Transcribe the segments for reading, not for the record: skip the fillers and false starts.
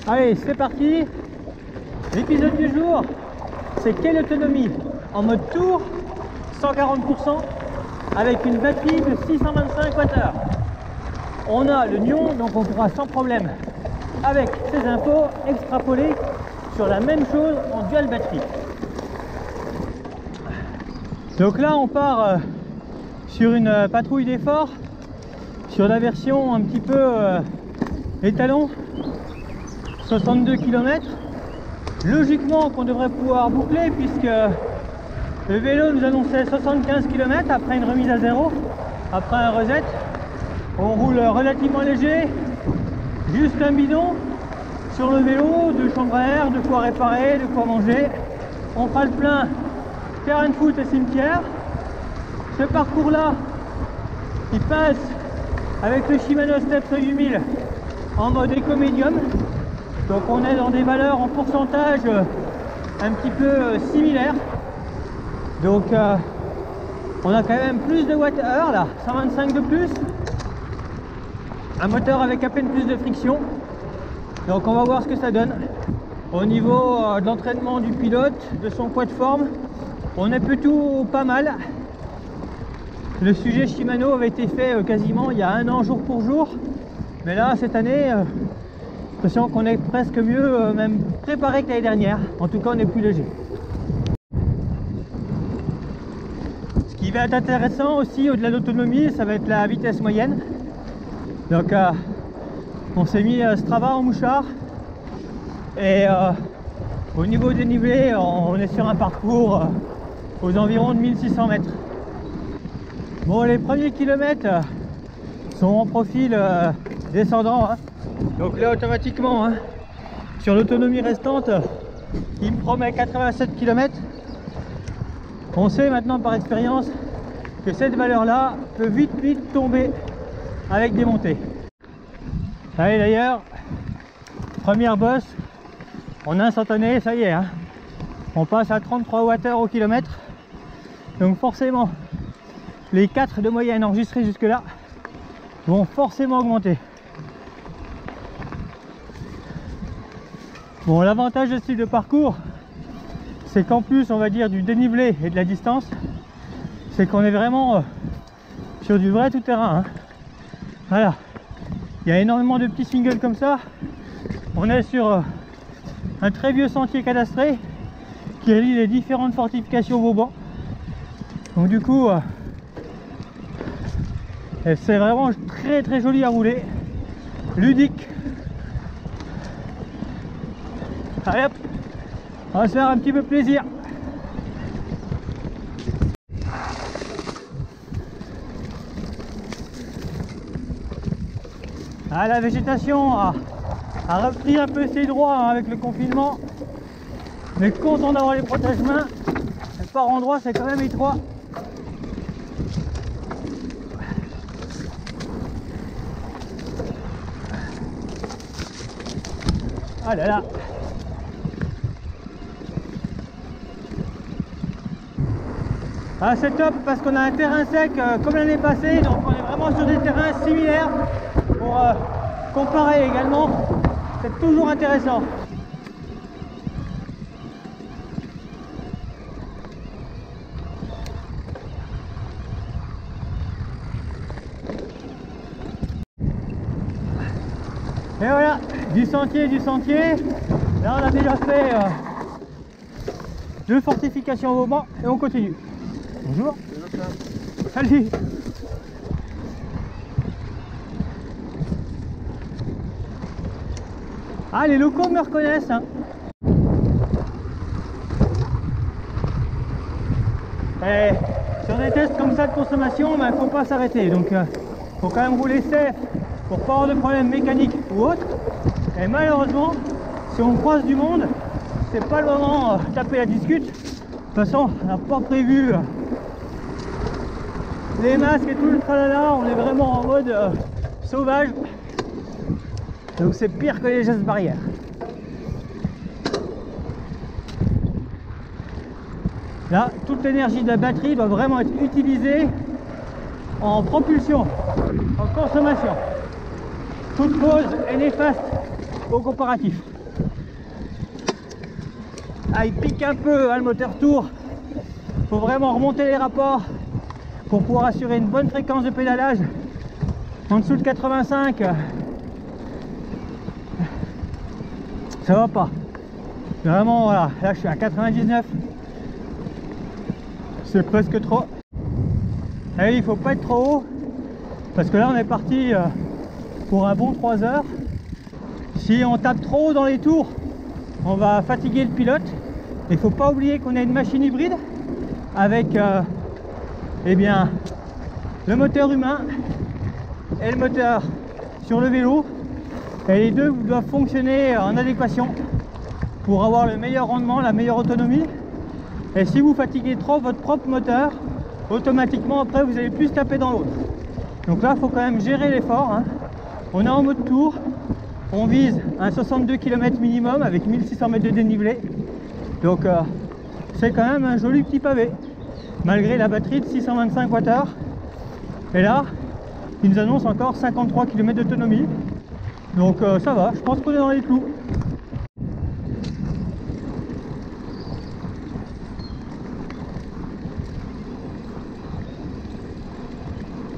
Allez, c'est parti. L'épisode du jour, c'est quelle autonomie en mode tour, 140%, avec une batterie de 625 Wh. On a le Nion, donc on pourra sans problème, avec ces infos, extrapoler sur la même chose en dual batterie. Donc là, on part sur une patrouille d'effort, sur la version un petit peu étalon, 62 km. Logiquement qu'on devrait pouvoir boucler puisque le vélo nous annonçait 75 km après une remise à zéro, après un reset. On roule relativement léger, juste un bidon sur le vélo, de chambre à air, de quoi réparer, de quoi manger. On fera le plein terrain de foot et cimetière. Ce parcours là qui passe avec le Shimano Steps 8000 en mode éco-médium. Donc on est dans des valeurs en pourcentage un petit peu similaires. Donc on a quand même plus de watts-heure là, 125 de plus. Un moteur avec à peine plus de friction. Donc on va voir ce que ça donne. Au niveau de l'entraînement du pilote, de son poids de forme, on est plutôt pas mal. Le sujet Shimano avait été fait quasiment il y a un an jour pour jour. Mais là cette année, j'ai l'impression qu'on est presque mieux même préparé que l'année dernière. En tout cas on est plus léger. Ce qui va être intéressant aussi au-delà de l'autonomie, ça va être la vitesse moyenne. Donc on s'est mis Strava en mouchard. Et au niveau des dénivelé, on est sur un parcours aux environs de 1600 mètres. Bon, les premiers kilomètres sont en profil descendant. Donc là, automatiquement, sur l'autonomie restante, il me promet 87 km. On sait maintenant par expérience que cette valeur-là peut vite tomber avec des montées. Allez, d'ailleurs, première bosse, en instantané, ça y est, on passe à 33 Wh au kilomètre. Donc forcément, les 4 de moyenne enregistrés jusque là vont forcément augmenter. Bon, l'avantage de ce type de parcours, c'est qu'en plus, on va dire, du dénivelé et de la distance, c'est qu'on est vraiment sur du vrai tout-terrain. Voilà, il y a énormément de petits singles comme ça. On est sur un très vieux sentier cadastré qui relie les différentes fortifications Vauban. Donc du coup, c'est vraiment très joli à rouler, ludique. Allez hop, on va se faire un petit peu plaisir. Ah, la végétation a repris un peu ses droits avec le confinement, mais content d'avoir les protège-mains. Par endroits c'est quand même étroit. Ah là là. Ah, c'est top parce qu'on a un terrain sec comme l'année passée, donc on est vraiment sur des terrains similaires pour comparer également. C'est toujours intéressant. Et voilà, du sentier. Là on a déjà fait 2 fortifications au Vauban et on continue. Bonjour. Salut. Ah, les locaux me reconnaissent. Et sur des tests comme ça de consommation, il ne faut pas s'arrêter. Donc faut quand même rouler safe pour pas avoir de problème mécanique ou autre. Et malheureusement, si on croise du monde, c'est pas le moment de taper la discute. De toute façon, on n'a pas prévu les masques et tout le tralala, on est vraiment en mode sauvage. Donc c'est pire que les gestes barrières. Là, toute l'énergie de la batterie doit vraiment être utilisée en propulsion, en consommation. toute pause est néfaste au comparatif. Ah, il pique un peu hein, le moteur tour. Il faut vraiment remonter les rapports pour pouvoir assurer une bonne fréquence de pédalage. En dessous de 85, ça va pas. Vraiment, voilà, là je suis à 99. C'est presque trop. Et il faut pas être trop haut parce que là on est parti pour un bon 3 heures. Si on tape trop haut dans les tours, on va fatiguer le pilote. Il faut pas oublier qu'on a une machine hybride avec eh bien, le moteur humain et le moteur sur le vélo, et les deux doivent fonctionner en adéquation pour avoir le meilleur rendement, la meilleure autonomie. Et si vous fatiguez trop votre propre moteur, automatiquement après vous allez plus taper dans l'autre. Donc là il faut quand même gérer l'effort hein. On est en mode tour, on vise un 62 km minimum avec 1600 mètres de dénivelé, donc c'est quand même un joli petit pavé malgré la batterie de 625 Wh. Et là il nous annonce encore 53 km d'autonomie, donc ça va, je pense qu'on est dans les clous.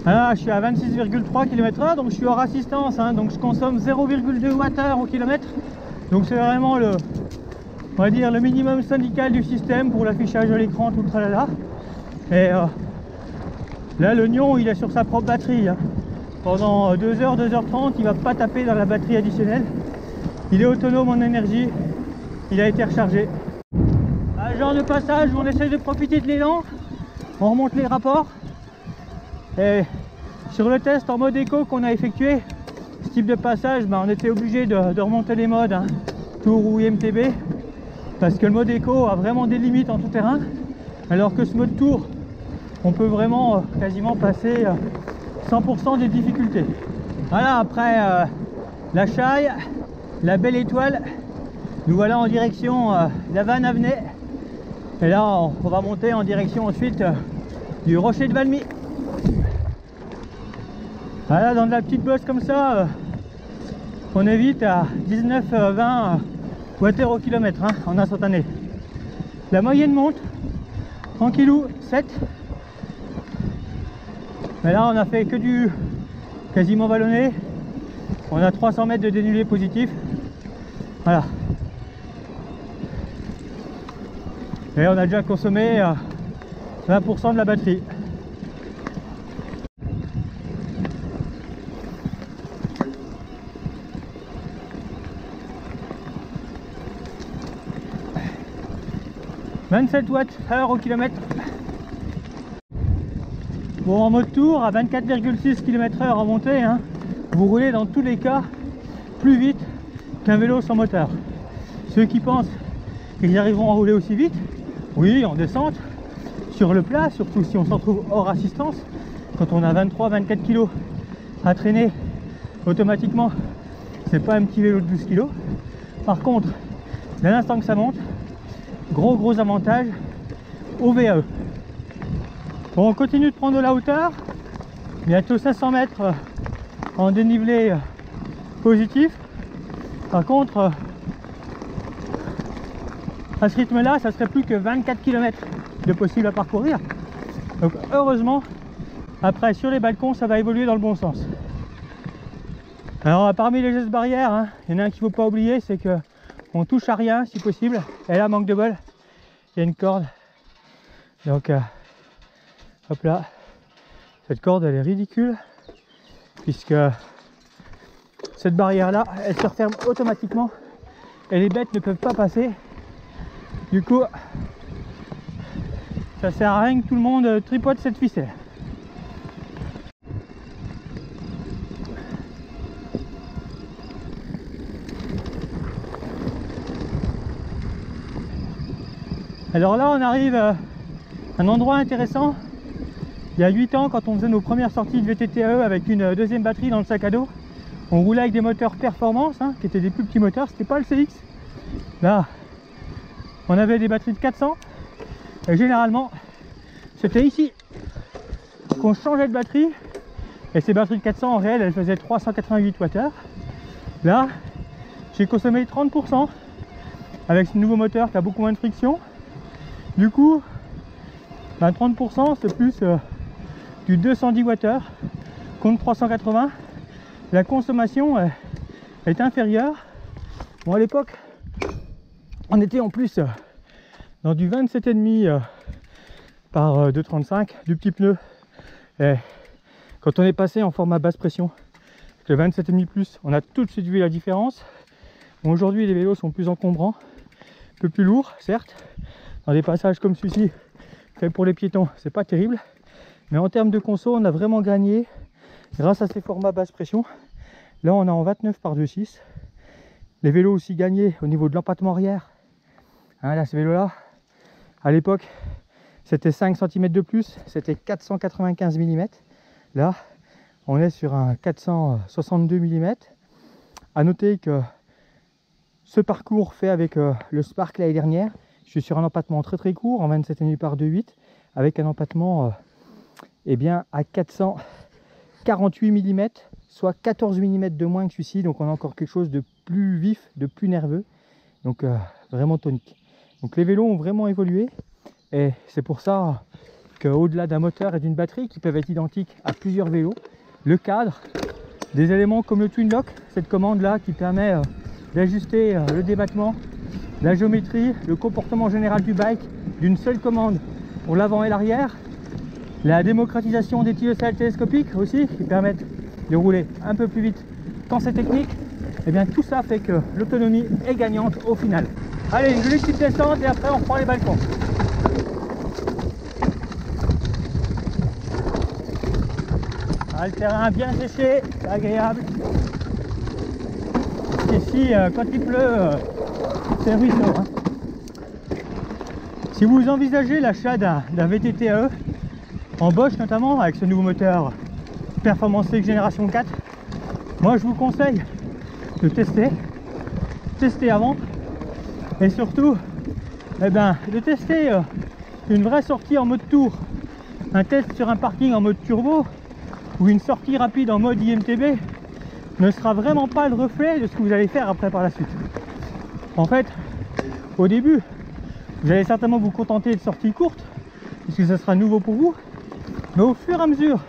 Là je suis à 26,3 km/h, donc je suis hors assistance hein, donc je consomme 0,2 Wh au kilomètre, donc c'est vraiment le, on va dire, le minimum syndical du système pour l'affichage de l'écran, tout le tralala. Et là le Nion il est sur sa propre batterie hein. Pendant 2h, 2h30 il va pas taper dans la batterie additionnelle, il est autonome en énergie, il a été rechargé. Un genre de passage où on essaie de profiter de l'élan, on remonte les rapports. Et sur le test en mode éco qu'on a effectué, ce type de passage, on était obligé de remonter les modes hein, tour ou IMTB, parce que le mode éco a vraiment des limites en tout terrain, alors que ce mode tour on peut vraiment quasiment passer 100% des difficultés. Voilà, après la Chaille, la Belle Étoile, nous voilà en direction de la Vanne Avenay, et là on va monter en direction ensuite du Rocher de Valmy. Voilà, dans de la petite bosse comme ça, on est vite à 19-20 Wh au kilomètre hein, en instantané. La moyenne monte, tranquillou, 7. Mais là on a fait que du quasiment vallonné. On a 300 mètres de dénivelé positif. Voilà. Et on a déjà consommé 20% de la batterie. « 27 Wh au kilomètre. » Bon, en mode tour, à 24,6 km/h en montée, hein, vous roulez dans tous les cas plus vite qu'un vélo sans moteur. Ceux qui pensent qu'ils arriveront à rouler aussi vite, oui, en descente, sur le plat, surtout si on s'en trouve hors assistance, quand on a 23-24 kg à traîner, automatiquement, c'est pas un petit vélo de 12 kg. Par contre, dès l'instant que ça monte, gros avantage au VAE. Bon, on continue de prendre de la hauteur, bientôt 500 mètres en dénivelé positif. Par contre, à ce rythme là, ça serait plus que 24 km de possible à parcourir. Donc heureusement, après sur les balcons ça va évoluer dans le bon sens. Alors parmi les gestes barrières, hein, il y en a un qu'il ne faut pas oublier, c'est que on touche à rien si possible. Et là, manque de bol, il y a une corde, donc hop là, cette corde elle est ridicule puisque cette barrière là elle se referme automatiquement et les bêtes ne peuvent pas passer. Du coup ça sert à rien que tout le monde tripote cette ficelle. Alors là on arrive à un endroit intéressant. Il y a 8 ans, quand on faisait nos premières sorties de VTTE avec une deuxième batterie dans le sac à dos, on roulait avec des moteurs performance hein, qui étaient des plus petits moteurs, c'était pas le CX. Là on avait des batteries de 400 et généralement c'était ici qu'on changeait de batterie, et ces batteries de 400 en réel elles faisaient 388 Wh. Là, j'ai consommé 30% avec ce nouveau moteur qui a beaucoup moins de friction. Du coup, 30% c'est plus du 210 Wh contre 380. La consommation est inférieure. Bon, à l'époque, on était en plus dans du 27,5 par 2,35 du petit pneu. Et quand on est passé en format basse pression, avec le 27,5 plus, on a tout de suite vu la différence. Bon, aujourd'hui, les vélos sont plus encombrants, un peu plus lourds, certes. Dans des passages comme celui-ci, fait pour les piétons, c'est pas terrible. Mais en termes de conso, on a vraiment gagné grâce à ces formats basse pression. Là, on est en 29 par 2,6. Les vélos aussi gagnés au niveau de l'empattement arrière. Hein, là, ce vélo-là, à l'époque, c'était 5 cm de plus, c'était 495 mm. Là, on est sur un 462 mm. À noter que ce parcours fait avec le Spark l'année dernière, je suis sur un empattement très court, en 27,5 par 2,8, avec un empattement eh bien, à 448 mm, soit 14 mm de moins que celui-ci. Donc on a encore quelque chose de plus vif, de plus nerveux. Donc vraiment tonique. Donc les vélos ont vraiment évolué. Et c'est pour ça qu'au-delà d'un moteur et d'une batterie qui peuvent être identiques à plusieurs vélos, le cadre, des éléments comme le Twin Lock, cette commande là qui permet d'ajuster le débattement, la géométrie, le comportement général du bike d'une seule commande pour l'avant et l'arrière, la démocratisation des tyrolles télescopiques aussi qui permettent de rouler un peu plus vite quand c'est technique, et bien tout ça fait que l'autonomie est gagnante au final. Allez, une jolie petite descente et après on reprend les balcons. Ah, le terrain bien séché, c'est agréable. Ici, quand il pleut, c'est ruisseau. Hein. Si vous envisagez l'achat d'un VTT en Bosch notamment, avec ce nouveau moteur Performance X Génération 4, moi je vous conseille de tester avant, et surtout de tester une vraie sortie en mode tour, un test sur un parking en mode turbo ou une sortie rapide en mode IMTB ne sera vraiment pas le reflet de ce que vous allez faire après par la suite. En fait, au début, vous allez certainement vous contenter de sorties courtes puisque ça sera nouveau pour vous, mais au fur et à mesure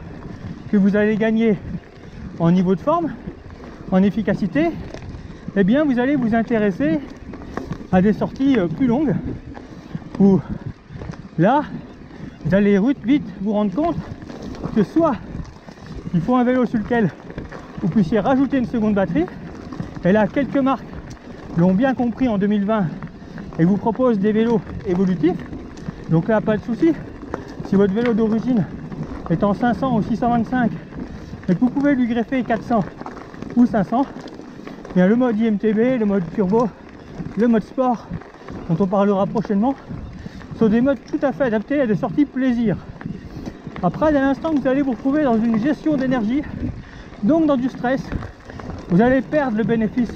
que vous allez gagner en niveau de forme, en efficacité, eh bien vous allez vous intéresser à des sorties plus longues où là vous allez vite vous rendre compte que soit il faut un vélo sur lequel vous puissiez rajouter une seconde batterie, et là quelques marques l'ont bien compris en 2020 et vous proposent des vélos évolutifs, donc là pas de souci. Si votre vélo d'origine est en 500 ou 625 et que vous pouvez lui greffer 400 ou 500, bien le mode IMTB, le mode turbo, le mode sport dont on parlera prochainement sont des modes tout à fait adaptés à des sorties plaisir. Après, dès l'instant que vous allez vous retrouver dans une gestion d'énergie, donc dans du stress, vous allez perdre le bénéfice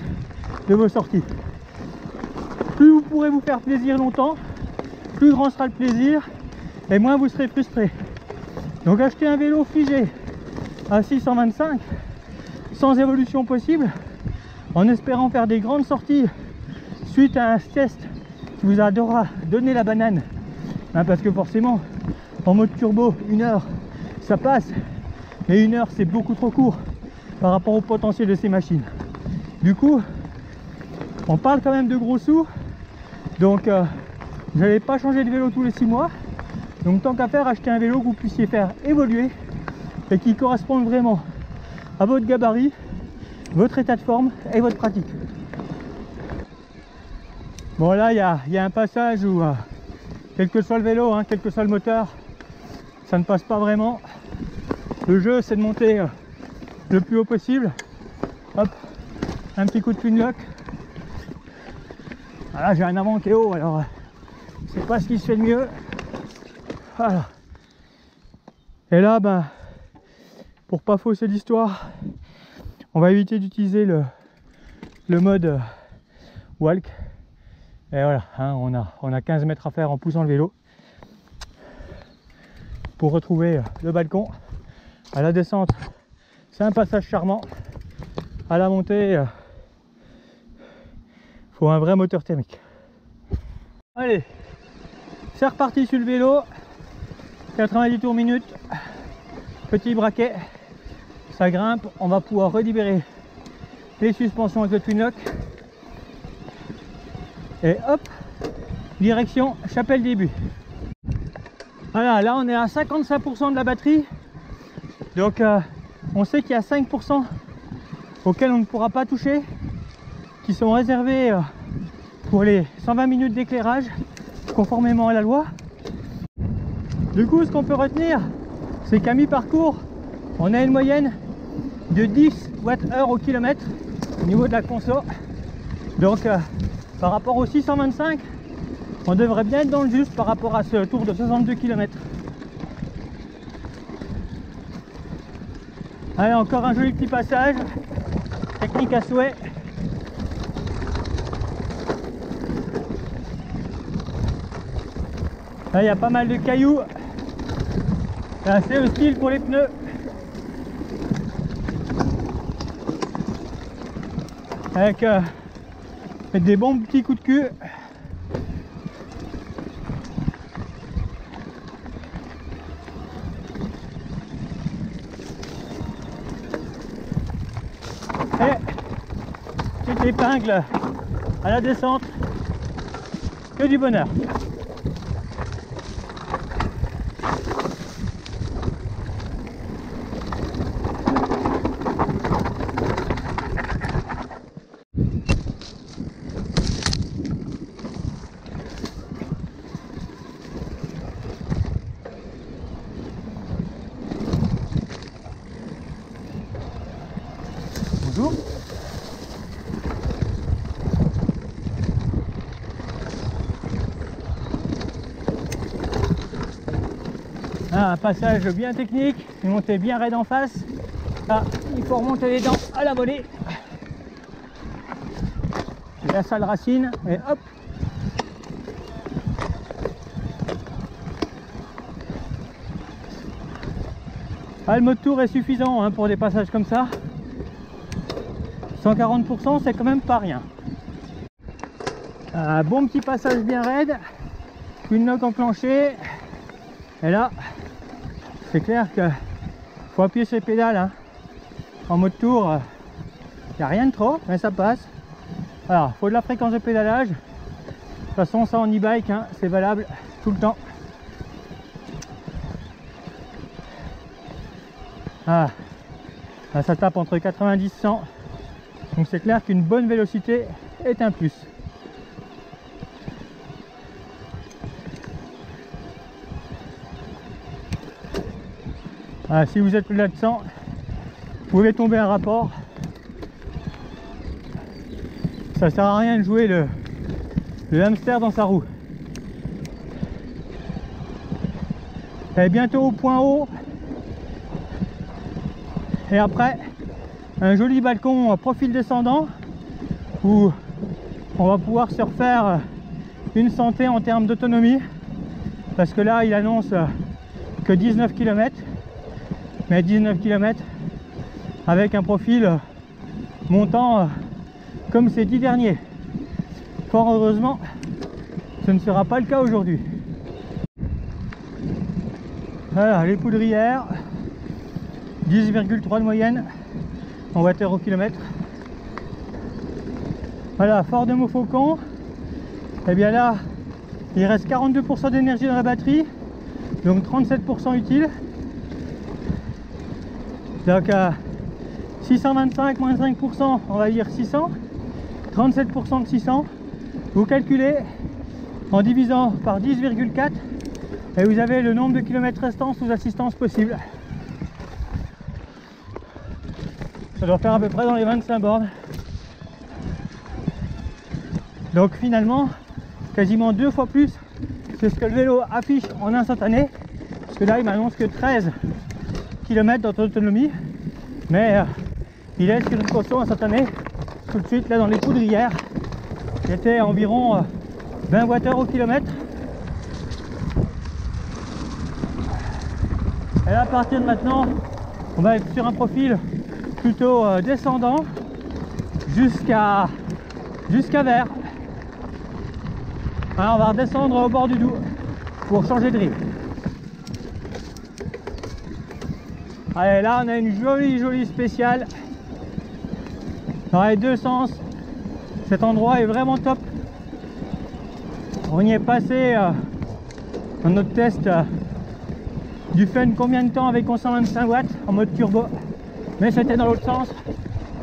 de vos sorties. Plus vous pourrez vous faire plaisir longtemps, plus grand sera le plaisir et moins vous serez frustré. Donc acheter un vélo figé à 625 sans évolution possible, en espérant faire des grandes sorties suite à un test qui vous aura donné la banane, hein, parce que forcément en mode turbo 1 heure ça passe, mais 1 heure c'est beaucoup trop court par rapport au potentiel de ces machines. Du coup on parle quand même de gros sous, donc vous n'allez pas changer de vélo tous les 6 mois, donc tant qu'à faire, acheter un vélo que vous puissiez faire évoluer et qui corresponde vraiment à votre gabarit, votre état de forme et votre pratique. Bon, là il y a un passage où quel que soit le vélo, hein, quel que soit le moteur, ça ne passe pas vraiment. Le jeu c'est de monter le plus haut possible. Hop, un petit coup de Twin Lock. Voilà, j'ai un avant qui est haut, alors c'est pas ce qui se fait de mieux. Voilà. Et là, pour pas fausser l'histoire, on va éviter d'utiliser le mode walk. Et voilà, hein, on a 15 mètres à faire en poussant le vélo pour retrouver le balcon. À la descente, c'est un passage charmant. À la montée, faut un vrai moteur thermique. Allez, c'est reparti sur le vélo. 90 tours minute. Petit braquet. Ça grimpe. On va pouvoir relibérer les suspensions avec le twin lock. Et hop, direction Chapelle Début. Voilà, là on est à 55% de la batterie. Donc on sait qu'il y a 5% auxquels on ne pourra pas toucher, qui sont réservés pour les 120 minutes d'éclairage, conformément à la loi. Du coup, ce qu'on peut retenir, c'est qu'à mi-parcours, on a une moyenne de 10 Wh au kilomètre au niveau de la conso. Donc par rapport aux 625, on devrait bien être dans le juste par rapport à ce tour de 62 km. Allez, encore un joli petit passage, technique à souhait. Là, il y a pas mal de cailloux, c'est assez hostile pour les pneus. Avec des bons petits coups de cul. Et petite épingle à la descente, que du bonheur. Bonjour. Ah, un passage bien technique, une montée bien raide en face. Là, il faut remonter les dents à la volée. La sale racine et hop. Ah, le mode tour est suffisant hein, pour des passages comme ça. 140%, c'est quand même pas rien. Un bon petit passage bien raide, une lock enclenchée. Et là, c'est clair que faut appuyer sur les pédales. Hein. En mode tour, il n'y a rien de trop, mais ça passe. Alors, il faut de la fréquence de pédalage. De toute façon, ça en e-bike, hein, c'est valable tout le temps. Ah, là, ça tape entre 90 et 100. Donc c'est clair qu'une bonne vélocité est un plus. Ah, si vous êtes au-delà de 100, vous pouvez tomber un rapport. Ça sert à rien de jouer le hamster dans sa roue. Elle est bientôt au point haut. Et après, un joli balcon profil descendant où on va pouvoir se refaire une santé en termes d'autonomie, parce que là il annonce que 19 km, mais 19 km avec un profil montant comme ces 10 derniers. Fort heureusement, ce ne sera pas le cas aujourd'hui. Voilà les poudrières, 10,3 de moyenne en watts au kilomètre. Voilà, Fort de Montfaucon, et bien là il reste 42% d'énergie dans la batterie, donc 37% utile. Donc 625 moins 5%, on va dire 600, 37% de 600. Vous calculez en divisant par 10,4 et vous avez le nombre de kilomètres restants sous assistance possible. Ça doit faire à peu près dans les 25 bornes. Donc finalement, quasiment 2 fois plus que ce que le vélo affiche en instantané. Parce que là, il m'annonce que 13 km d'autonomie. Mais il est sur une conso instantanée tout de suite là dans les poudrières. Qui était à environ 20 Wh au kilomètre. Et là, à partir de maintenant, on va être sur un profil plutôt descendant jusqu'à Vers. Alors on va redescendre au bord du Doubs pour changer de rive. Allez, là on a une jolie spéciale dans les deux sens. Cet endroit est vraiment top. On y est passé dans notre test du fun combien de temps avec 125 watts en mode turbo, mais c'était dans l'autre sens.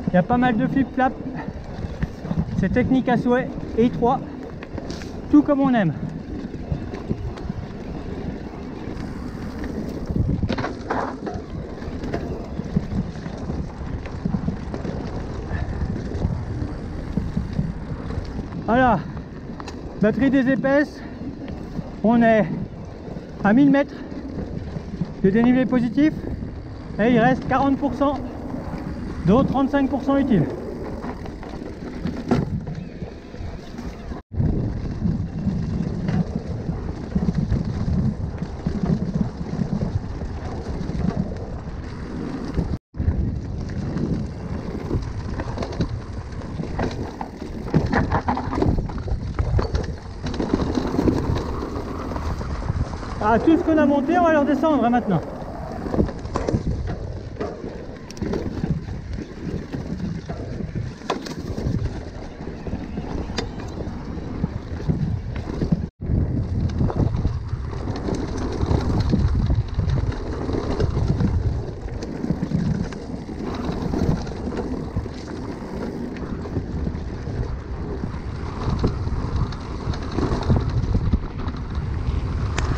Il y a pas mal de flip-flap, c'est technique à souhait et étroit, tout comme on aime. Voilà, batterie des épaisses, on est à 1000 mètres de dénivelé positif et il reste 40%, dont 35% utile. Ah, tout ce qu'on a monté, on va le redescendre maintenant.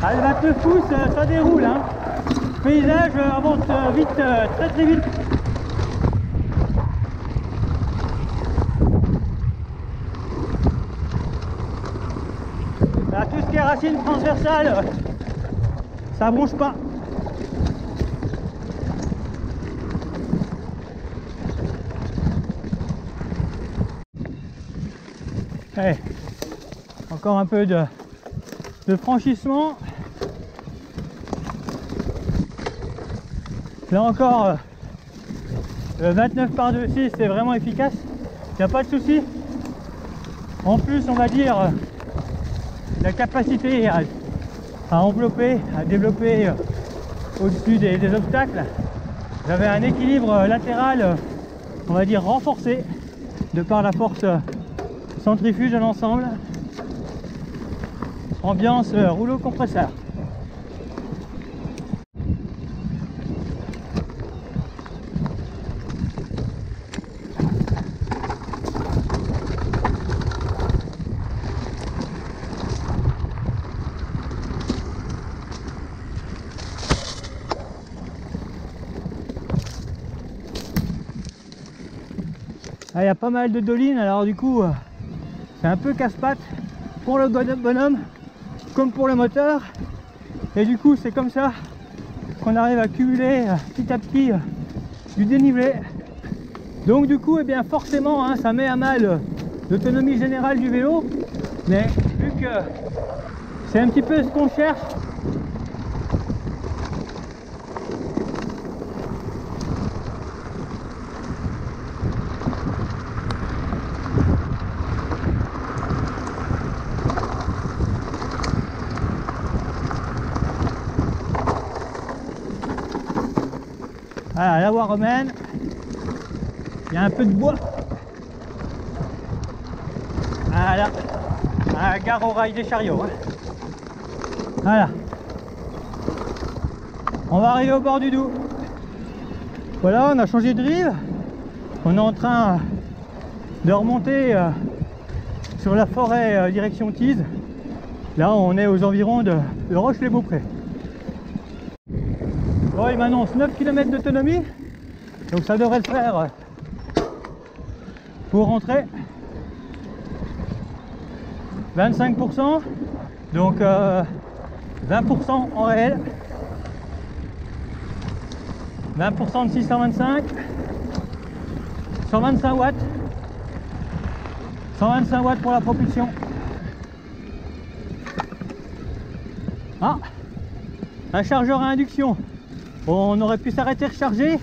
Ah, le 29 pouces, ça déroule, hein. Le paysage avance vite, très vite. Là, tout ce qui est racine transversale, ça bronche pas. Allez, encore un peu de franchissement. Là encore, le 29 par 2.6 c'est vraiment efficace, il n'y a pas de souci. En plus, on va dire, la capacité à envelopper, à développer au-dessus des obstacles. J'avais un équilibre latéral, on va dire renforcé, de par la force centrifuge de l'ensemble. Ambiance rouleau compresseur. Ah, il y a pas mal de dolines, alors du coup c'est un peu casse-pattes pour le bonhomme comme pour le moteur, et du coup c'est comme ça qu'on arrive à cumuler petit à petit du dénivelé. Donc du coup, eh bien forcément, hein, ça met à mal l'autonomie générale du vélo, mais vu que c'est un petit peu ce qu'on cherche, voilà, la voie romaine, il y a un peu de bois. Voilà, à la gare au rail des chariots. Hein. Voilà. On va arriver au bord du Doubs. Voilà, on a changé de rive. On est en train de remonter sur la forêt direction Tise. Là, on est aux environs de Roche-les-Beaupré. Bon, il m'annonce 9 km d'autonomie, donc ça devrait le faire pour rentrer. 25%, donc 20% en réel. 20% de 625, 125 watts. 125 watts pour la propulsion. Ah, un chargeur à induction. On aurait pu s'arrêter recharger,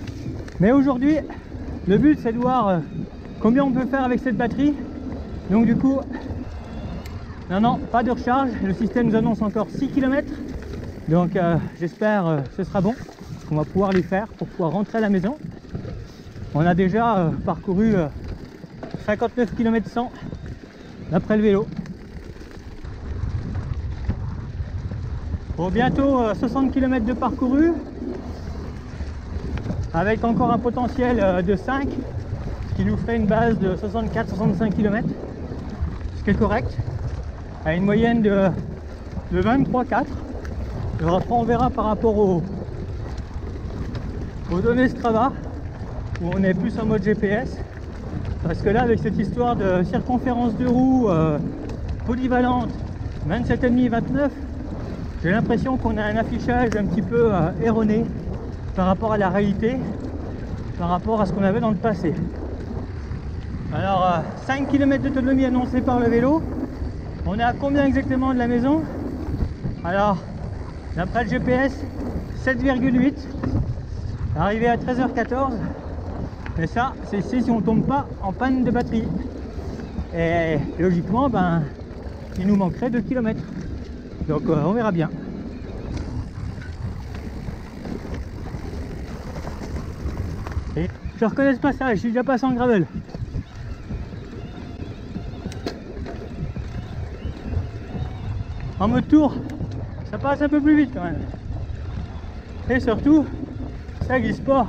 mais aujourd'hui le but c'est de voir combien on peut faire avec cette batterie. Donc du coup Non, non, pas de recharge. Le système nous annonce encore 6 km. Donc j'espère ce sera bon. On va pouvoir les faire pour pouvoir rentrer à la maison. On a déjà parcouru 59 km 100 d'après le vélo. Bon, bientôt 60 km de parcouru. Avec encore un potentiel de 5. Ce qui nous ferait une base de 64-65 km. Ce qui est correct. À une moyenne de 23,4. Alors après on verra par rapport aux données Strava où on est plus en mode GPS, parce que là avec cette histoire de circonférence de roue polyvalente 27,5 29, j'ai l'impression qu'on a un affichage un petit peu erroné par rapport à la réalité, par rapport à ce qu'on avait dans le passé. Alors 5 km d'autonomie annoncée par le vélo. On est à combien exactement de la maison? Alors d'après le GPS, 7,8, arrivé à 13h14, mais ça c'est si on ne tombe pas en panne de batterie. Et logiquement, ben, il nous manquerait 2 km. Donc on verra bien. Et je reconnais ce passage, je suis déjà passé en gravel. En mode tour, ça passe un peu plus vite quand même. Et surtout, ça glisse pas.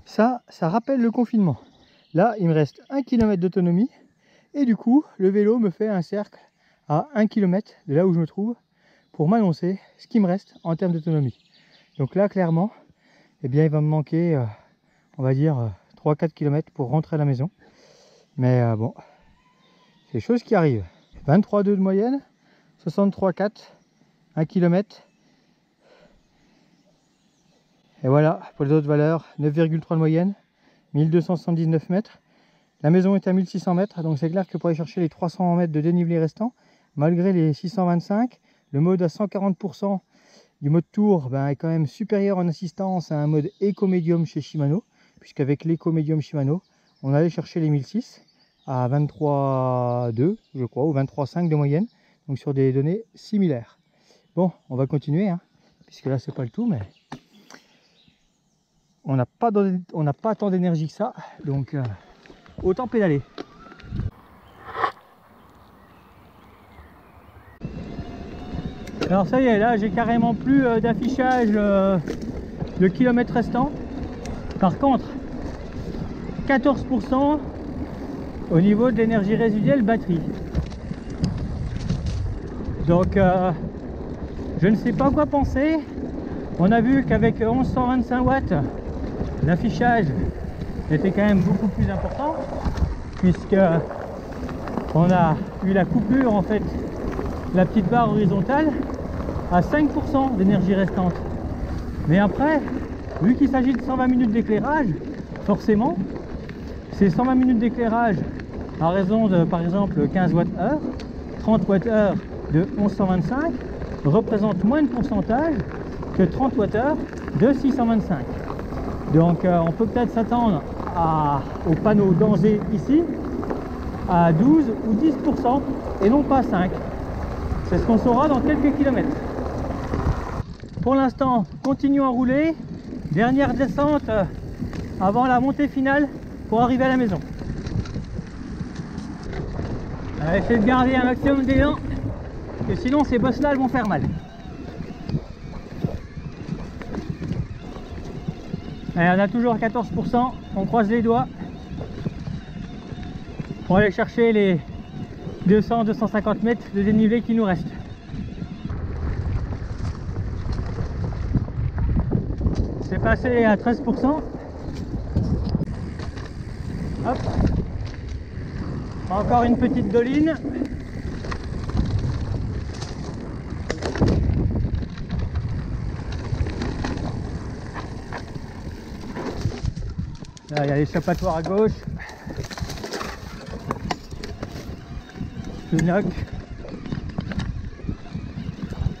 Ça rappelle le confinement. Là, il me reste 1 km d'autonomie. Et du coup, le vélo me fait un cercle à 1 km de là où je me trouve pour m'annoncer ce qui me reste en termes d'autonomie. Donc là, clairement, eh bien, il va me manquer, on va dire, 3-4 km pour rentrer à la maison. Mais bon, c'est des choses qui arrivent. 23,2 de moyenne, 63,4, 1 km. Et voilà, pour les autres valeurs, 9,3 de moyenne, 1279 mètres. La maison est à 1600 mètres, donc c'est clair que pour aller chercher les 300 mètres de dénivelé restants, malgré les 625, le mode à 140% du mode tour ben, est quand même supérieur en assistance à un mode Eco-Medium chez Shimano, puisqu'avec l'Eco-Medium Shimano, on allait chercher les 1006 à 23,2 je crois, ou 23,5 de moyenne, donc sur des données similaires. Bon, on va continuer, hein, puisque là c'est pas le tout, mais on n'a pas tant d'énergie que ça, donc autant pédaler. Alors ça y est, là j'ai carrément plus d'affichage de kilomètres restants. Par contre, 14% au niveau de l'énergie résiduelle batterie. Donc je ne sais pas quoi penser. On a vu qu'avec 1125 watts, l'affichage était quand même beaucoup plus important, puisque on a eu la coupure, en fait, la petite barre horizontale à 5% d'énergie restante. Mais après, vu qu'il s'agit de 120 minutes d'éclairage, forcément, ces 120 minutes d'éclairage à raison de, par exemple, 15 Wh, 30 Wh de 1125 représentent moins de pourcentage que 30 Wh de 625. Donc on peut peut-être s'attendre au panneau danger ici à 12 ou 10% et non pas 5. C'est ce qu'on saura dans quelques kilomètres. Pour l'instant, continuons à rouler. Dernière descente avant la montée finale pour arriver à la maison. Essayez de garder un maximum d'élan, que sinon ces bosses là elles vont faire mal. Et on a toujours 14%, on croise les doigts pour aller chercher les 200-250 mètres de dénivelé qui nous reste. C'est passé à 13%. Hop. Encore une petite doline. Là, il y a l'échappatoire à gauche. Le knock.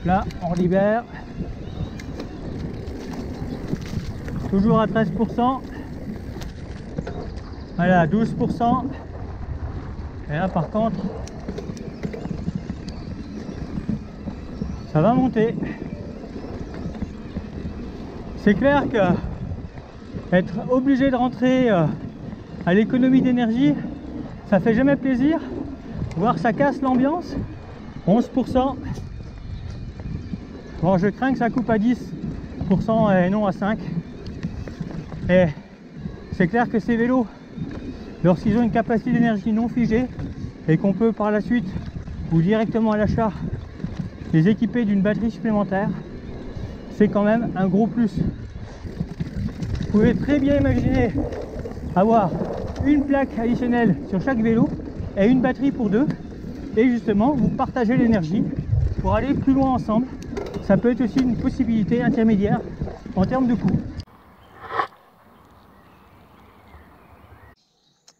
Là, on libère. Toujours à 13%. Voilà, 12%. Et là par contre, ça va monter. C'est clair que être obligé de rentrer à l'économie d'énergie, ça fait jamais plaisir. Voir ça casse l'ambiance. 11%. Bon, je crains que ça coupe à 10% et non à 5%. Et c'est clair que ces vélos, lorsqu'ils ont une capacité d'énergie non figée et qu'on peut par la suite ou directement à l'achat les équiper d'une batterie supplémentaire, c'est quand même un gros plus. Vous pouvez très bien imaginer avoir une plaque additionnelle sur chaque vélo et une batterie pour deux, et justement vous partagez l'énergie pour aller plus loin ensemble. Ça peut être aussi une possibilité intermédiaire en termes de coût.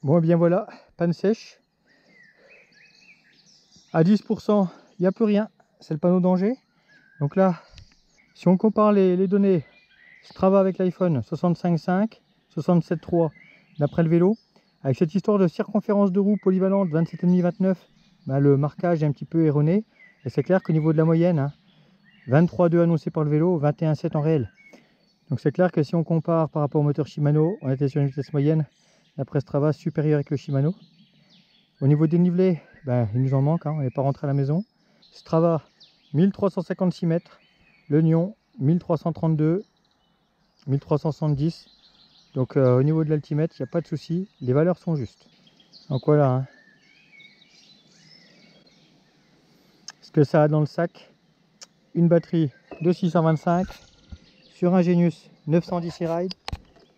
Bon, et bien voilà, panne sèche. À 10%, il n'y a plus rien, c'est le panneau danger. Donc là, si on compare les données Strava avec l'iPhone, 65.5, 67.3 d'après le vélo, avec cette histoire de circonférence de roue polyvalente 27,5-29, bah, le marquage est un petit peu erroné. Et c'est clair qu'au niveau de la moyenne, hein, 23,2 annoncé par le vélo, 21,7 en réel. Donc c'est clair que si on compare par rapport au moteur Shimano, on était sur une vitesse moyenne d'après Strava supérieure avec le Shimano. Au niveau des dénivelé, ben, il nous en manque, hein, on n'est pas rentré à la maison. Strava 1356 mètres, le Nyon 1332, 1370. Donc au niveau de l'altimètre, il n'y a pas de souci, les valeurs sont justes. Donc voilà, hein. Ce que ça a dans le sac, une batterie de 625 sur un Genius 910 e-Ride,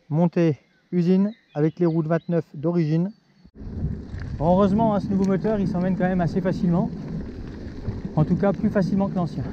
montée usine avec les roues de 29 d'origine. Heureusement, hein, ce nouveau moteur il s'emmène quand même assez facilement, en tout cas plus facilement que l'ancien.